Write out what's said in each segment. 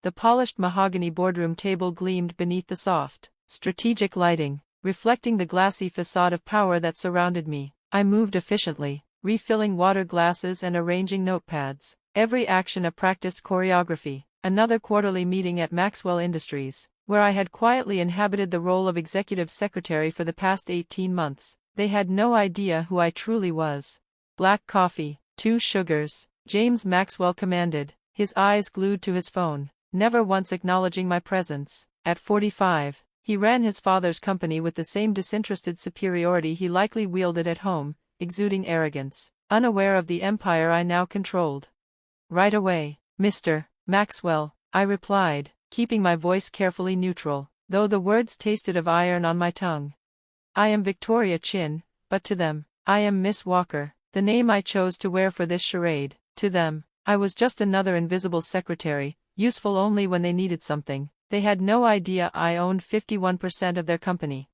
The polished mahogany boardroom table gleamed beneath the soft, strategic lighting, reflecting the glassy façade of power that surrounded me. I moved efficiently, refilling water glasses and arranging notepads, every action a practiced choreography. Another quarterly meeting at Maxwell Industries, where I had quietly inhabited the role of executive secretary for the past 18 months. They had no idea who I truly was. Black coffee, 2 sugars, James Maxwell commanded, his eyes glued to his phone, never once acknowledging my presence. At 45, he ran his father's company with the same disinterested superiority he likely wielded at home, exuding arrogance, unaware of the empire I now controlled. Right away, Mr. Maxwell, I replied, keeping my voice carefully neutral, though the words tasted of iron on my tongue. I am Victoria Chin, but to them, I am Miss Walker, the name I chose to wear for this charade. To them, I was just another invisible secretary, useful only when they needed something. They had no idea I owned 51% of their company.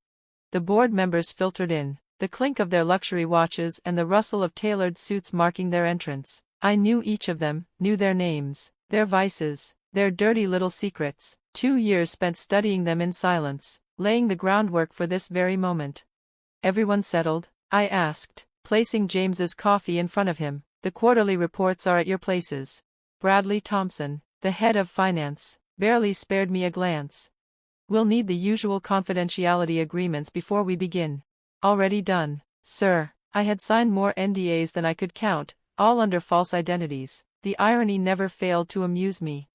The board members filtered in, the clink of their luxury watches and the rustle of tailored suits marking their entrance. I knew each of them, knew their names, their vices, their dirty little secrets. 2 years spent studying them in silence, laying the groundwork for this very moment. Everyone settled? I asked, placing James's coffee in front of him. The quarterly reports are at your places. Bradley Thompson, the head of finance, barely spared me a glance. We'll need the usual confidentiality agreements before we begin. Already done, sir. I had signed more NDAs than I could count, all under false identities. The irony never failed to amuse me.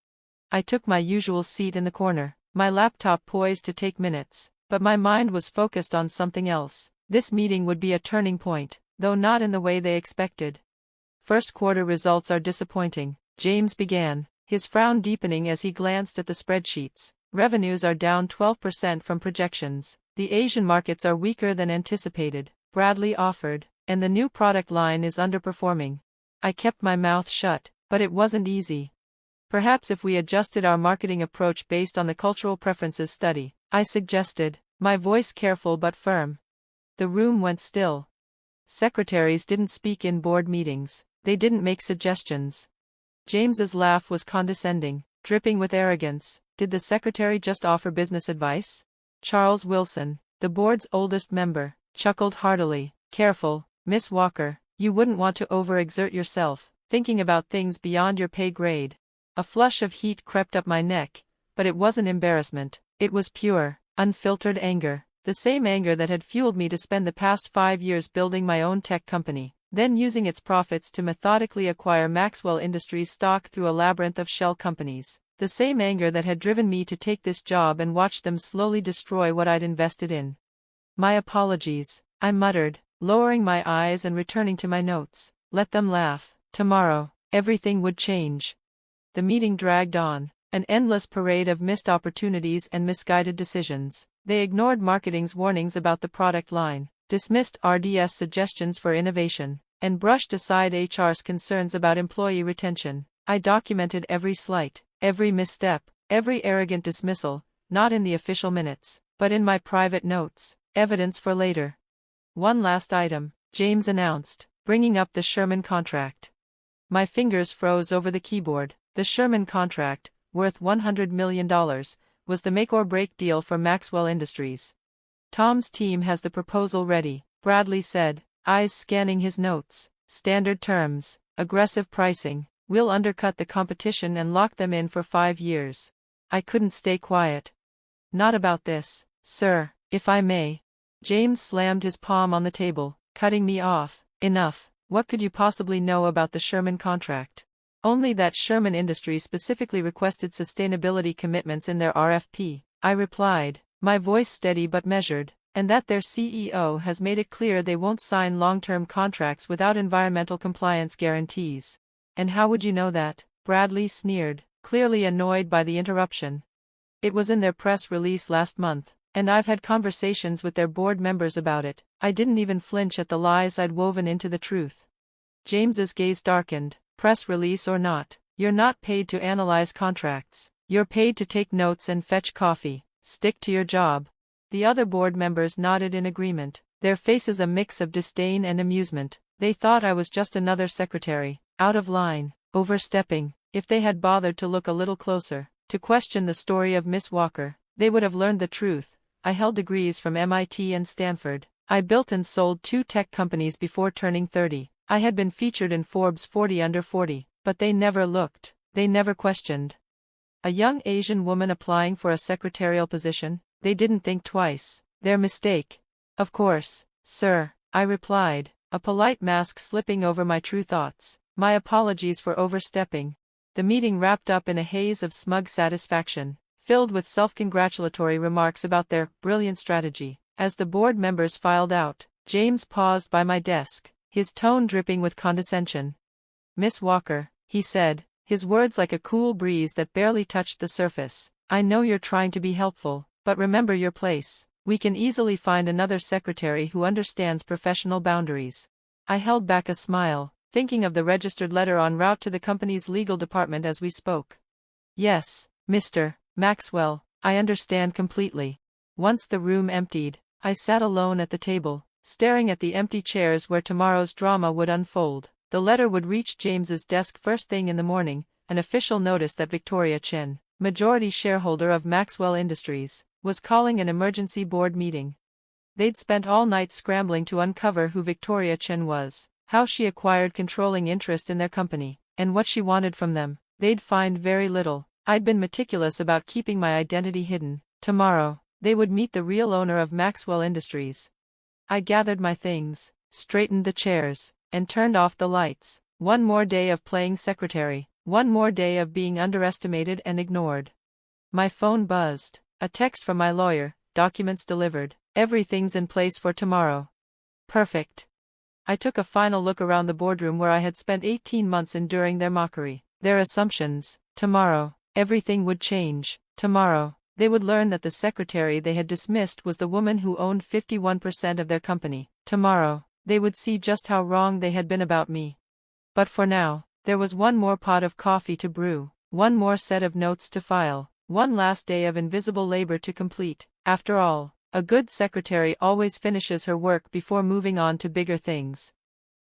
I took my usual seat in the corner, my laptop poised to take minutes, but my mind was focused on something else. This meeting would be a turning point, though not in the way they expected. First quarter results are disappointing, James began, his frown deepening as he glanced at the spreadsheets. Revenues are down 12% from projections. The Asian markets are weaker than anticipated, Bradley offered, and the new product line is underperforming. I kept my mouth shut, but it wasn't easy. Perhaps if we adjusted our marketing approach based on the cultural preferences study, I suggested, my voice careful but firm. The room went still. Secretaries didn't speak in board meetings, they didn't make suggestions. James's laugh was condescending, dripping with arrogance. Did the secretary just offer business advice? Charles Wilson, the board's oldest member, chuckled heartily. Careful, Miss Walker, you wouldn't want to overexert yourself, thinking about things beyond your pay grade. A flush of heat crept up my neck, but it wasn't embarrassment, it was pure, unfiltered anger, the same anger that had fueled me to spend the past 5 years building my own tech company, then using its profits to methodically acquire Maxwell Industries stock through a labyrinth of shell companies. The same anger that had driven me to take this job and watch them slowly destroy what I'd invested in. My apologies, I muttered, lowering my eyes and returning to my notes. Let them laugh. Tomorrow, everything would change. The meeting dragged on, an endless parade of missed opportunities and misguided decisions. They ignored marketing's warnings about the product line, dismissed RDS suggestions for innovation, and brushed aside HR's concerns about employee retention. I documented every slight, every misstep, every arrogant dismissal, not in the official minutes, but in my private notes, evidence for later. One last item, James announced, bringing up the Sherman contract. My fingers froze over the keyboard. The Sherman contract, worth $100 million, was the make-or-break deal for Maxwell Industries. Tom's team has the proposal ready, Bradley said, eyes scanning his notes. Standard terms, aggressive pricing, we'll undercut the competition and lock them in for 5 years. I couldn't stay quiet. Not about this, sir, if I may. James slammed his palm on the table, cutting me off. Enough. What could you possibly know about the Sherman contract? Only that Sherman Industries specifically requested sustainability commitments in their RFP, I replied, my voice steady but measured, and that their CEO has made it clear they won't sign long-term contracts without environmental compliance guarantees. And how would you know that? Bradley sneered, clearly annoyed by the interruption. It was in their press release last month, and I've had conversations with their board members about it. I didn't even flinch at the lies I'd woven into the truth. James's gaze darkened. Press release or not, you're not paid to analyze contracts. You're paid to take notes and fetch coffee. Stick to your job. The other board members nodded in agreement, their faces a mix of disdain and amusement. They thought I was just another secretary, out of line, overstepping. If they had bothered to look a little closer, to question the story of Miss Walker. They would have learned the truth. I held degrees from MIT and Stanford. I built and sold 2 tech companies before turning 30. I had been featured in Forbes 40 under 40, but they never looked. They never questioned. A young Asian woman applying for a secretarial position, they didn't think twice. Their mistake. Of course, sir, I replied, a polite mask slipping over my true thoughts. My apologies for overstepping. The meeting wrapped up in a haze of smug satisfaction, filled with self-congratulatory remarks about their brilliant strategy. As the board members filed out, James paused by my desk, his tone dripping with condescension. Miss Walker, he said, his words like a cool breeze that barely touched the surface. I know you're trying to be helpful, but remember your place. We can easily find another secretary who understands professional boundaries. I held back a smile, thinking of the registered letter en route to the company's legal department as we spoke. Yes, Mr. Maxwell, I understand completely. Once the room emptied, I sat alone at the table, staring at the empty chairs where tomorrow's drama would unfold. The letter would reach James's desk first thing in the morning, an official notice that Victoria Chen, majority shareholder of Maxwell Industries, was calling an emergency board meeting. They'd spent all night scrambling to uncover who Victoria Chen was, how she acquired controlling interest in their company, and what she wanted from them. They'd find very little. I'd been meticulous about keeping my identity hidden. Tomorrow, they would meet the real owner of Maxwell Industries. I gathered my things, straightened the chairs, and turned off the lights. One more day of playing secretary, one more day of being underestimated and ignored. My phone buzzed. A text from my lawyer, documents delivered, everything's in place for tomorrow. Perfect. I took a final look around the boardroom where I had spent 18 months enduring their mockery, their assumptions. Tomorrow, everything would change. Tomorrow, they would learn that the secretary they had dismissed was the woman who owned 51% of their company. Tomorrow, they would see just how wrong they had been about me. But for now, there was one more pot of coffee to brew, one more set of notes to file, one last day of invisible labor to complete. After all, a good secretary always finishes her work before moving on to bigger things.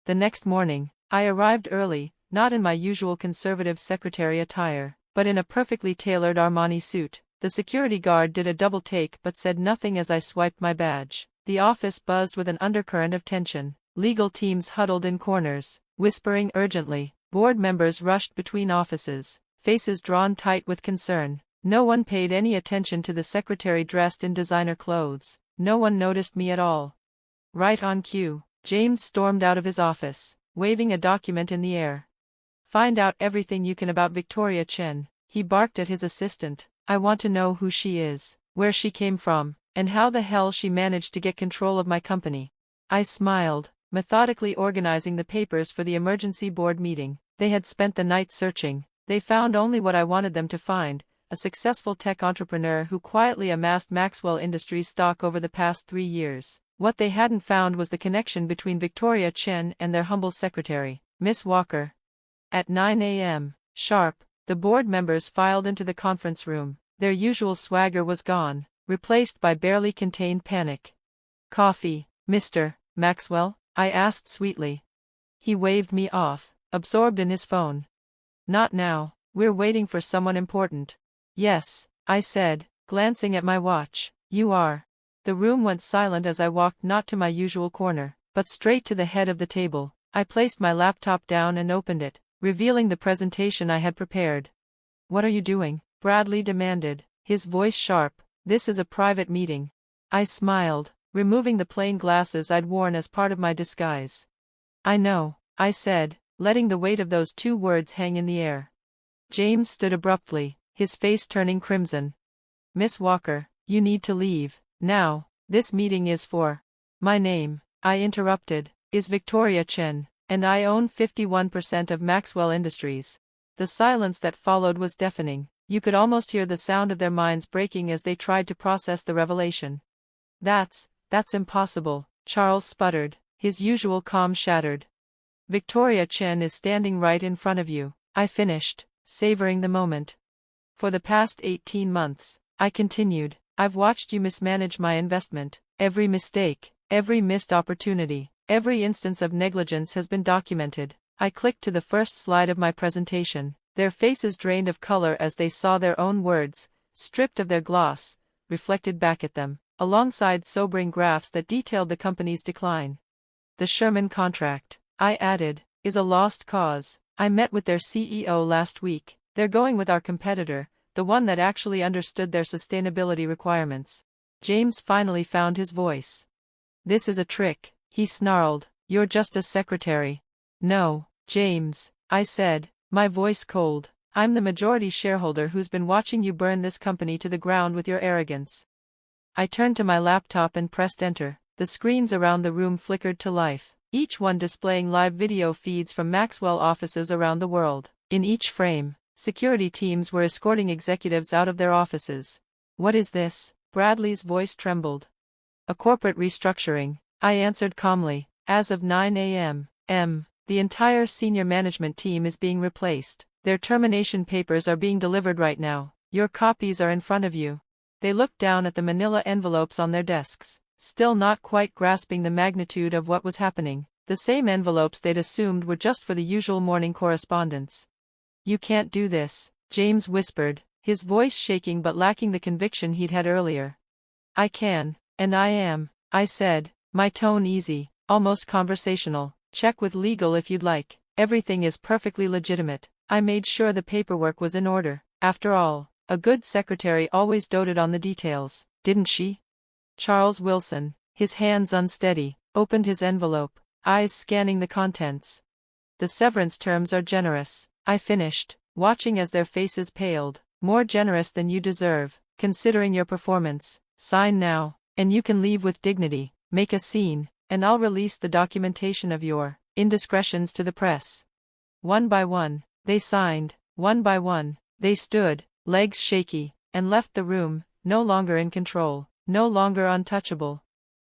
The next morning, I arrived early, not in my usual conservative secretary attire, but in a perfectly tailored Armani suit. The security guard did a double take but said nothing as I swiped my badge. The office buzzed with an undercurrent of tension. Legal teams huddled in corners, whispering urgently. Board members rushed between offices, faces drawn tight with concern. No one paid any attention to the secretary dressed in designer clothes. No one noticed me at all. Right on cue, James stormed out of his office, waving a document in the air. Find out everything you can about Victoria Chen, he barked at his assistant. I want to know who she is, where she came from, and how the hell she managed to get control of my company. I smiled, methodically organizing the papers for the emergency board meeting. They had spent the night searching. They found only what I wanted them to find. A successful tech entrepreneur who quietly amassed Maxwell Industries stock over the past 3 years. What they hadn't found was the connection between Victoria Chen and their humble secretary, Miss Walker. At 9 a.m. sharp, the board members filed into the conference room. Their usual swagger was gone, replaced by barely contained panic. Coffee, Mr. Maxwell? I asked sweetly. He waved me off, absorbed in his phone. Not now, we're waiting for someone important. Yes, I said, glancing at my watch. You are. The room went silent as I walked not to my usual corner, but straight to the head of the table. I placed my laptop down and opened it, revealing the presentation I had prepared. What are you doing? Bradley demanded, his voice sharp. This is a private meeting. I smiled, removing the plain glasses I'd worn as part of my disguise. I know, I said, letting the weight of those 2 words hang in the air. James stood abruptly, his face turning crimson. Miss Walker, you need to leave, now. This meeting is for. My name, I interrupted, is Victoria Chen, and I own 51% of Maxwell Industries. The silence that followed was deafening. You could almost hear the sound of their minds breaking as they tried to process the revelation. That's impossible, Charles sputtered, his usual calm shattered. Victoria Chen is standing right in front of you, I finished, savoring the moment. For the past 18 months, I continued, I've watched you mismanage my investment. Every mistake, every missed opportunity, every instance of negligence has been documented. I clicked to the first slide of my presentation. Their faces drained of color as they saw their own words, stripped of their gloss, reflected back at them, alongside sobering graphs that detailed the company's decline. The Sherman contract, I added, is a lost cause. I met with their CEO last week. They're going with our competitor, the one that actually understood their sustainability requirements. James finally found his voice. This is a trick, he snarled. You're just a secretary. No, James, I said, my voice cold. I'm the majority shareholder who's been watching you burn this company to the ground with your arrogance. I turned to my laptop and pressed enter. The screens around the room flickered to life, each one displaying live video feeds from Maxwell offices around the world. In each frame, security teams were escorting executives out of their offices. What is this? Bradley's voice trembled. A corporate restructuring, I answered calmly. As of 9 a.m. The entire senior management team is being replaced. Their termination papers are being delivered right now. Your copies are in front of you. They looked down at the manila envelopes on their desks, still not quite grasping the magnitude of what was happening. The same envelopes they'd assumed were just for the usual morning correspondence. You can't do this, James whispered, his voice shaking but lacking the conviction he'd had earlier. I can, and I am, I said, my tone easy, almost conversational. Check with legal if you'd like. Everything is perfectly legitimate. I made sure the paperwork was in order. After all, a good secretary always doted on the details, didn't she? Charles Wilson, his hands unsteady, opened his envelope, eyes scanning the contents. The severance terms are generous, I finished, watching as their faces paled. More generous than you deserve, considering your performance. Sign now, and you can leave with dignity. Make a scene, and I'll release the documentation of your indiscretions to the press. One by one, they signed. One by one, they stood, legs shaky, and left the room, no longer in control, no longer untouchable.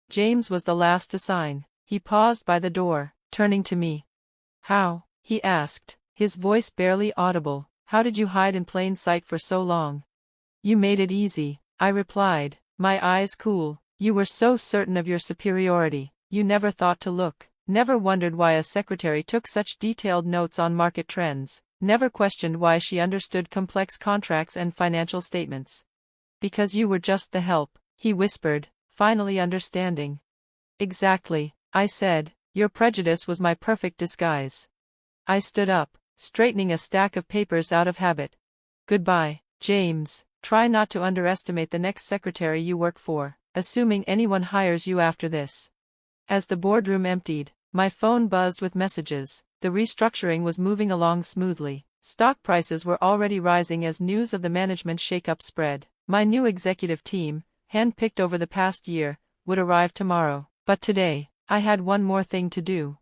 James was the last to sign. He paused by the door, turning to me. How? He asked, his voice barely audible. How did you hide in plain sight for so long? You made it easy, I replied, my eyes cool. You were so certain of your superiority, you never thought to look, never wondered why a secretary took such detailed notes on market trends, never questioned why she understood complex contracts and financial statements. Because you were just the help, he whispered, finally understanding. Exactly, I said, your prejudice was my perfect disguise. I stood up, straightening a stack of papers out of habit. Goodbye, James. Try not to underestimate the next secretary you work for, assuming anyone hires you after this. As the boardroom emptied, my phone buzzed with messages. The restructuring was moving along smoothly. Stock prices were already rising as news of the management shakeup spread. My new executive team, handpicked over the past year, would arrive tomorrow. But today, I had one more thing to do.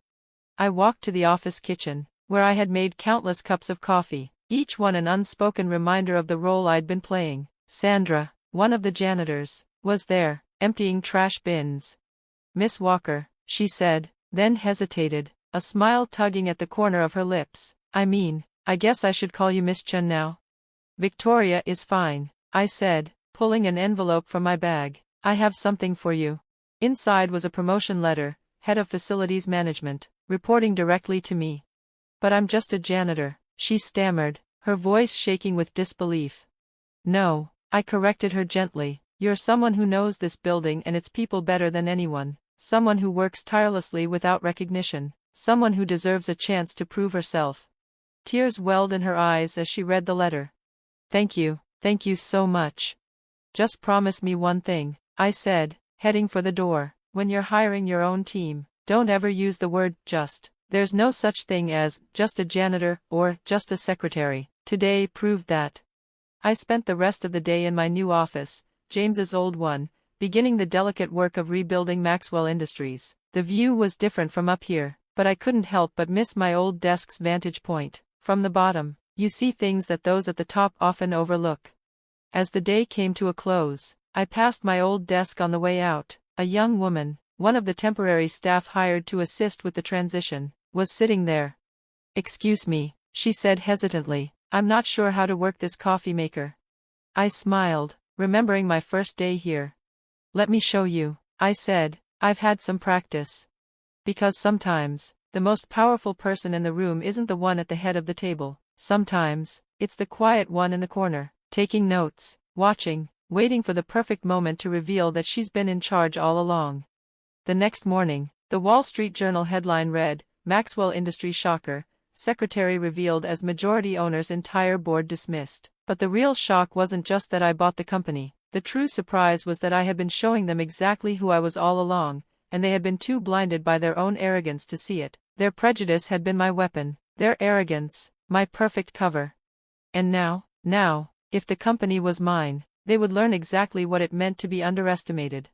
I walked to the office kitchen, where I had made countless cups of coffee, each one an unspoken reminder of the role I'd been playing. Sandra, one of the janitors, was there, emptying trash bins. Miss Walker, she said, then hesitated, a smile tugging at the corner of her lips. I guess I should call you Miss Chen now. Victoria is fine, I said, pulling an envelope from my bag. I have something for you. Inside was a promotion letter, head of facilities management, reporting directly to me. But I'm just a janitor, she stammered, her voice shaking with disbelief. No, I corrected her gently, you're someone who knows this building and its people better than anyone, someone who works tirelessly without recognition, someone who deserves a chance to prove herself. Tears welled in her eyes as she read the letter. Thank you so much. Just promise me one thing, I said, heading for the door. When you're hiring your own team, don't ever use the word just. There's no such thing as just a janitor or just a secretary. Today proved that. I spent the rest of the day in my new office, James's old one, beginning the delicate work of rebuilding Maxwell Industries. The view was different from up here, but I couldn't help but miss my old desk's vantage point. From the bottom, you see things that those at the top often overlook. As the day came to a close, I passed my old desk on the way out. A young woman, one of the temporary staff hired to assist with the transition, was sitting there. Excuse me, she said hesitantly, I'm not sure how to work this coffee maker. I smiled, remembering my first day here. Let me show you, I said, I've had some practice. Because sometimes, the most powerful person in the room isn't the one at the head of the table. Sometimes, it's the quiet one in the corner, taking notes, watching, waiting for the perfect moment to reveal that she's been in charge all along. The next morning, the Wall Street Journal headline read, Maxwell Industries shocker, secretary revealed as majority owner's entire board dismissed. But the real shock wasn't just that I bought the company. The true surprise was that I had been showing them exactly who I was all along, and they had been too blinded by their own arrogance to see it. Their prejudice had been my weapon, their arrogance, my perfect cover. And now, if the company was mine, they would learn exactly what it meant to be underestimated.